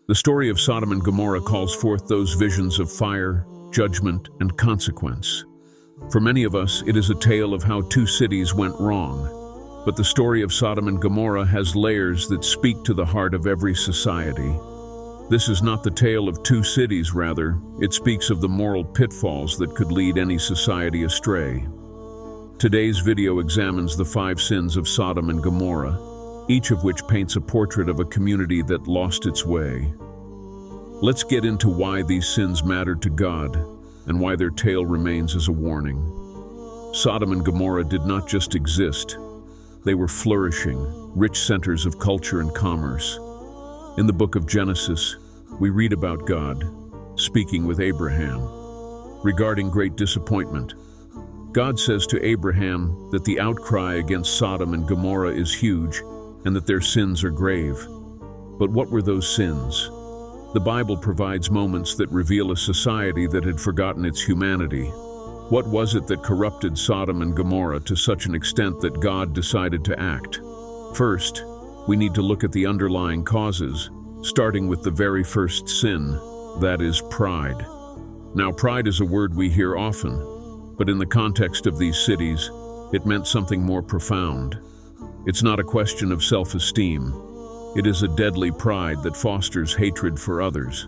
The story of Sodom and Gomorrah calls forth those visions of fire, judgment, and consequence. For many of us, it is a tale of how two cities went wrong. But the story of Sodom and Gomorrah has layers that speak to the heart of every society. This is not the tale of two cities, rather, it speaks of the moral pitfalls that could lead any society astray. Today's video examines the 5 sins of Sodom and Gomorrah, each of which paints a portrait of a community that lost its way. Let's get into why these sins mattered to God and why their tale remains as a warning. Sodom and Gomorrah did not just exist. They were flourishing, rich centers of culture and commerce. In the book of Genesis, we read about God speaking with Abraham regarding great disappointment. God says to Abraham that the outcry against Sodom and Gomorrah is huge and that their sins are grave. But what were those sins? The Bible provides moments that reveal a society that had forgotten its humanity. What was it that corrupted Sodom and Gomorrah to such an extent that God decided to act? First, we need to look at the underlying causes, starting with the very first sin, that is pride. Now, pride is a word we hear often, but in the context of these cities, it meant something more profound. It's not a question of self-esteem. It is a deadly pride that fosters hatred for others.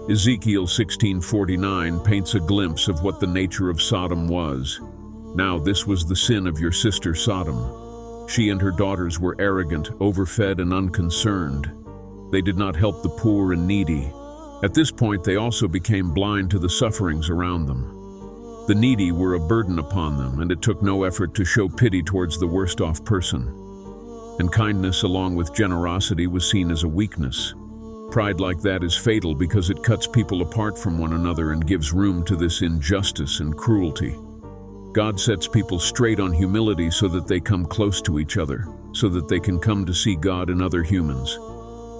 Ezekiel 16:49 paints a glimpse of what the nature of Sodom was. Now this was the sin of your sister Sodom. She and her daughters were arrogant, overfed, and unconcerned. They did not help the poor and needy. At this point, they also became blind to the sufferings around them. The needy were a burden upon them, and it took no effort to show pity towards the worst-off person. And kindness along with generosity was seen as a weakness. Pride like that is fatal because it cuts people apart from one another and gives room to this injustice and cruelty. God sets people straight on humility so that they come close to each other, so that they can come to see God in other humans.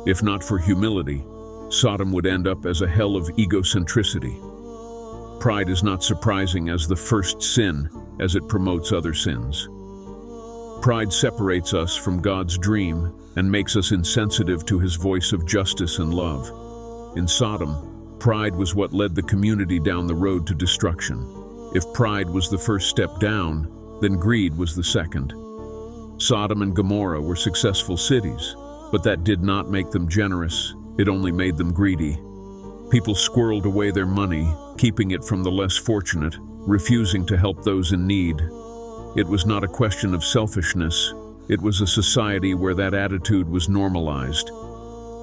If not for humility, Sodom would end up as a hell of egocentricity. Pride is not surprising as the first sin, as it promotes other sins. Pride separates us from God's dream and makes us insensitive to His voice of justice and love. In Sodom, pride was what led the community down the road to destruction. If pride was the first step down, then greed was the second. Sodom and Gomorrah were successful cities, but that did not make them generous, it only made them greedy. People squirreled away their money, keeping it from the less fortunate, refusing to help those in need. It was not a question of selfishness. It was a society where that attitude was normalized.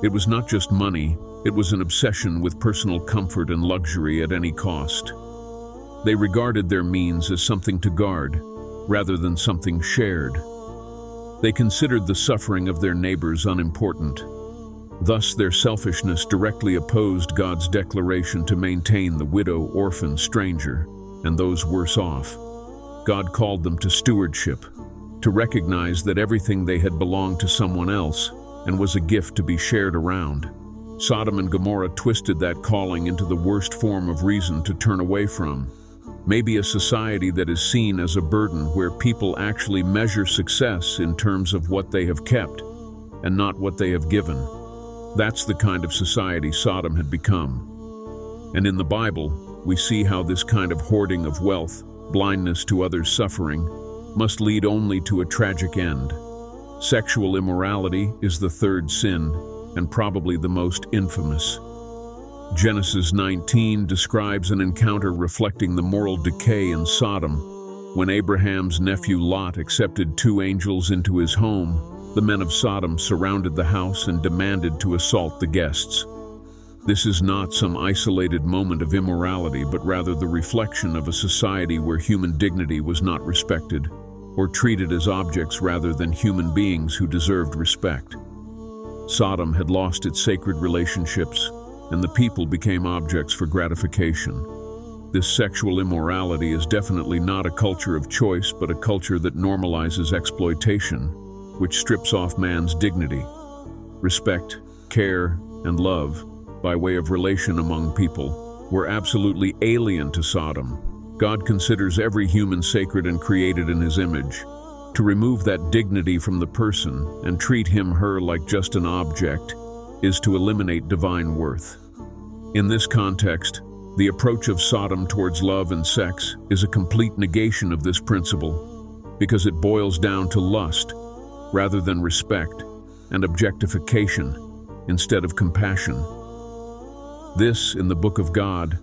It was not just money, it was an obsession with personal comfort and luxury at any cost. They regarded their means as something to guard, rather than something shared. They considered the suffering of their neighbors unimportant. Thus, their selfishness directly opposed God's declaration to maintain the widow, orphan, stranger, and those worse off. God called them to stewardship, to recognize that everything they had belonged to someone else and was a gift to be shared around. Sodom and Gomorrah twisted that calling into the worst form of reason to turn away from. Maybe a society that is seen as a burden where people actually measure success in terms of what they have kept and not what they have given. That's the kind of society Sodom had become. And in the Bible, we see how this kind of hoarding of wealth, blindness to others' suffering, must lead only to a tragic end. Sexual immorality is the third sin, and probably the most infamous. Genesis 19 describes an encounter reflecting the moral decay in Sodom. When Abraham's nephew Lot accepted 2 angels into his home, the men of Sodom surrounded the house and demanded to assault the guests. This is not some isolated moment of immorality, but rather the reflection of a society where human dignity was not respected, or treated as objects rather than human beings who deserved respect. Sodom had lost its sacred relationships, and the people became objects for gratification. This sexual immorality is definitely not a culture of choice, but a culture that normalizes exploitation, which strips off man's dignity. Respect, care, and love, by way of relation among people, were absolutely alien to Sodom. God considers every human sacred and created in His image. To remove that dignity from the person and treat him/her like just an object is to eliminate divine worth. In this context, the approach of Sodom towards love and sex is a complete negation of this principle because it boils down to lust rather than respect and objectification instead of compassion. This, in the book of God,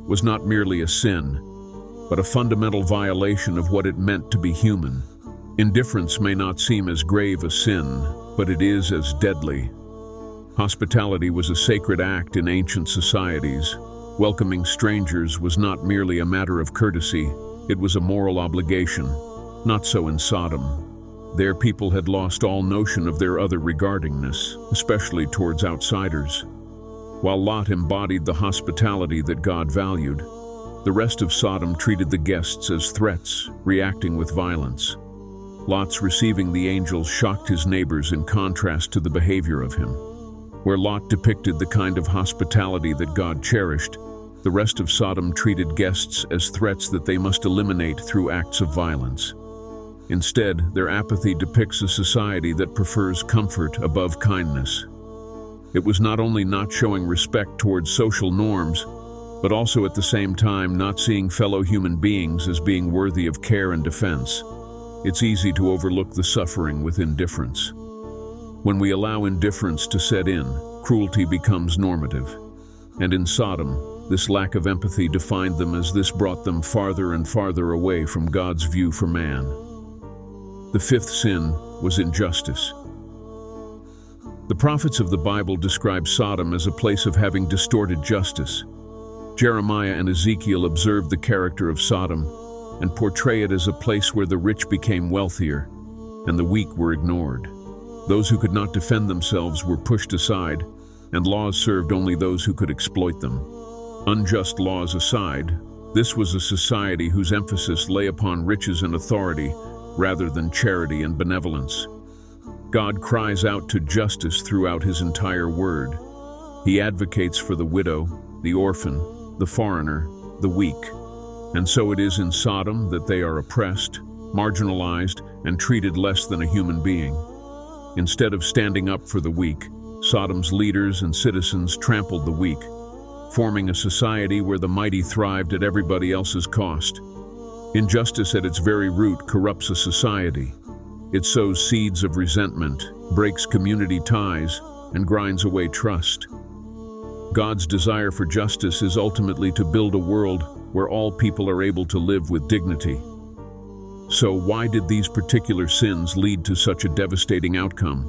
was not merely a sin, but a fundamental violation of what it meant to be human. Indifference may not seem as grave a sin, but it is as deadly. Hospitality was a sacred act in ancient societies. Welcoming strangers was not merely a matter of courtesy, it was a moral obligation. Not so in Sodom. There people had lost all notion of their other regardingness, especially towards outsiders. While Lot embodied the hospitality that God valued, the rest of Sodom treated the guests as threats, reacting with violence. Lot's receiving the angels shocked his neighbors in contrast to the behavior of him. Where Lot depicted the kind of hospitality that God cherished, the rest of Sodom treated guests as threats that they must eliminate through acts of violence. Instead, their apathy depicts a society that prefers comfort above kindness. It was not only not showing respect towards social norms, but also at the same time not seeing fellow human beings as being worthy of care and defense. It's easy to overlook the suffering with indifference. When we allow indifference to set in, cruelty becomes normative. And in Sodom, this lack of empathy defined them as this brought them farther and farther away from God's view for man. The fifth sin was injustice. The prophets of the Bible describe Sodom as a place of having distorted justice. Jeremiah and Ezekiel observed the character of Sodom and portray it as a place where the rich became wealthier and the weak were ignored. Those who could not defend themselves were pushed aside, and laws served only those who could exploit them. Unjust laws aside, this was a society whose emphasis lay upon riches and authority rather than charity and benevolence. God cries out to justice throughout his entire word. He advocates for the widow, the orphan, the foreigner, the weak. And so it is in Sodom that they are oppressed, marginalized, and treated less than a human being. Instead of standing up for the weak, Sodom's leaders and citizens trampled the weak, forming a society where the mighty thrived at everybody else's cost. Injustice at its very root corrupts a society. It sows seeds of resentment, breaks community ties, and grinds away trust. God's desire for justice is ultimately to build a world where all people are able to live with dignity. So why did these particular sins lead to such a devastating outcome?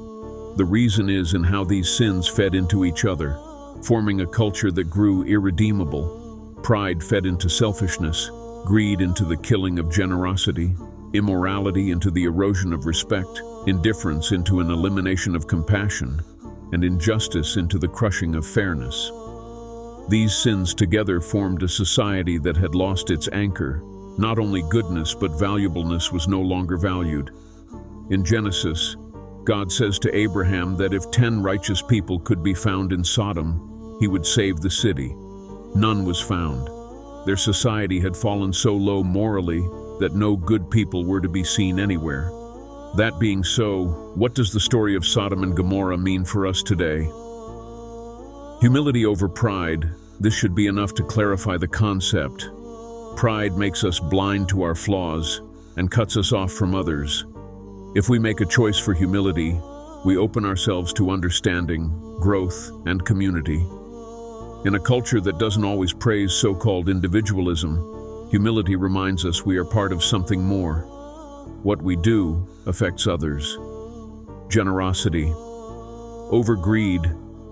The reason is in how these sins fed into each other, forming a culture that grew irredeemable. Pride fed into selfishness, greed into the killing of generosity, immorality into the erosion of respect, indifference into an elimination of compassion, and injustice into the crushing of fairness. These sins together formed a society that had lost its anchor. Not only goodness but valuableness was no longer valued. In Genesis, God says to Abraham that if 10 righteous people could be found in Sodom, he would save the city. None was found. Their society had fallen so low morally that no good people were to be seen anywhere. That being so, what does the story of Sodom and Gomorrah mean for us today? Humility over pride. This should be enough to clarify the concept. Pride makes us blind to our flaws and cuts us off from others. If we make a choice for humility, we open ourselves to understanding, growth, and community. In a culture that doesn't always praise so-called individualism, humility reminds us we are part of something more. What we do affects others. Generosity. Over greed.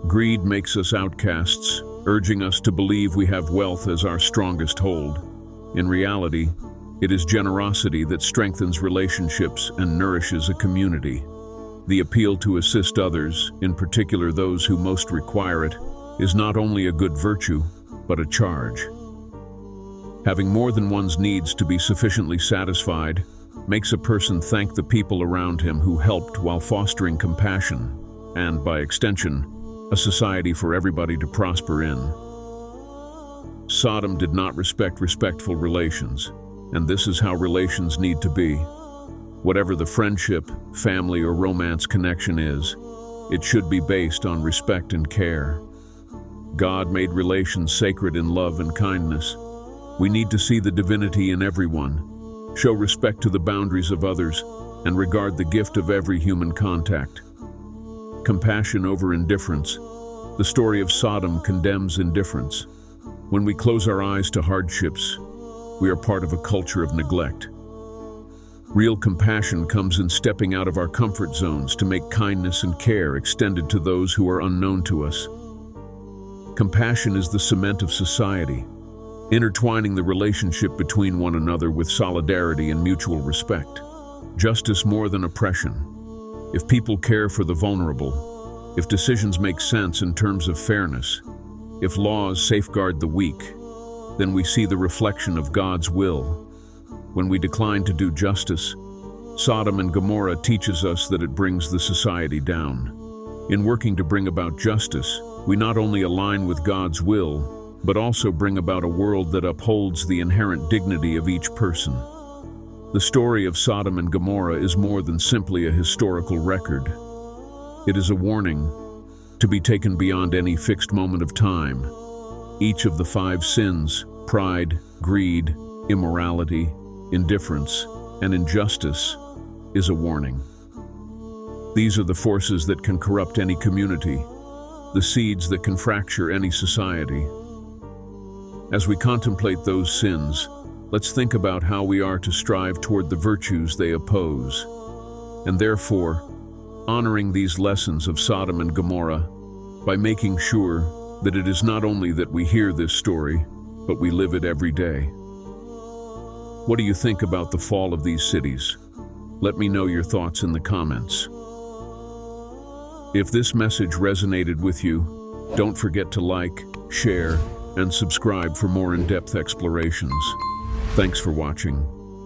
Greed makes us outcasts, urging us to believe we have wealth as our strongest hold. In reality, it is generosity that strengthens relationships and nourishes a community. The appeal to assist others, in particular those who most require it, is not only a good virtue, but a charge. Having more than one's needs to be sufficiently satisfied makes a person thank the people around him who helped while fostering compassion, and, by extension, a society for everybody to prosper in. Sodom did not respect respectful relations, and this is how relations need to be. Whatever the friendship, family, or romance connection is, It should be based on respect and care. God made relations sacred in love and kindness. We need to see the divinity in everyone, show respect to the boundaries of others, and regard the gift of every human contact. Compassion over indifference. The story of Sodom condemns indifference. When we close our eyes to hardships, we are part of a culture of neglect. Real compassion comes in stepping out of our comfort zones to make kindness and care extended to those who are unknown to us. Compassion is the cement of society, intertwining the relationship between one another with solidarity and mutual respect. Justice more than oppression. If people care for the vulnerable, if decisions make sense in terms of fairness, if laws safeguard the weak, then we see the reflection of God's will. When we decline to do justice, Sodom and Gomorrah teaches us that it brings the society down. In working to bring about justice, we not only align with God's will, but also bring about a world that upholds the inherent dignity of each person. The story of Sodom and Gomorrah is more than simply a historical record. It is a warning to be taken beyond any fixed moment of time. Each of the 5 sins, pride, greed, immorality, indifference, and injustice, is a warning. These are the forces that can corrupt any community, the seeds that can fracture any society. As we contemplate those sins, let's think about how we are to strive toward the virtues they oppose, and therefore, honoring these lessons of Sodom and Gomorrah by making sure that it is not only that we hear this story, but we live it every day. What do you think about the fall of these cities? Let me know your thoughts in the comments. If this message resonated with you, don't forget to like, share, and subscribe for more in-depth explorations. Thanks for watching.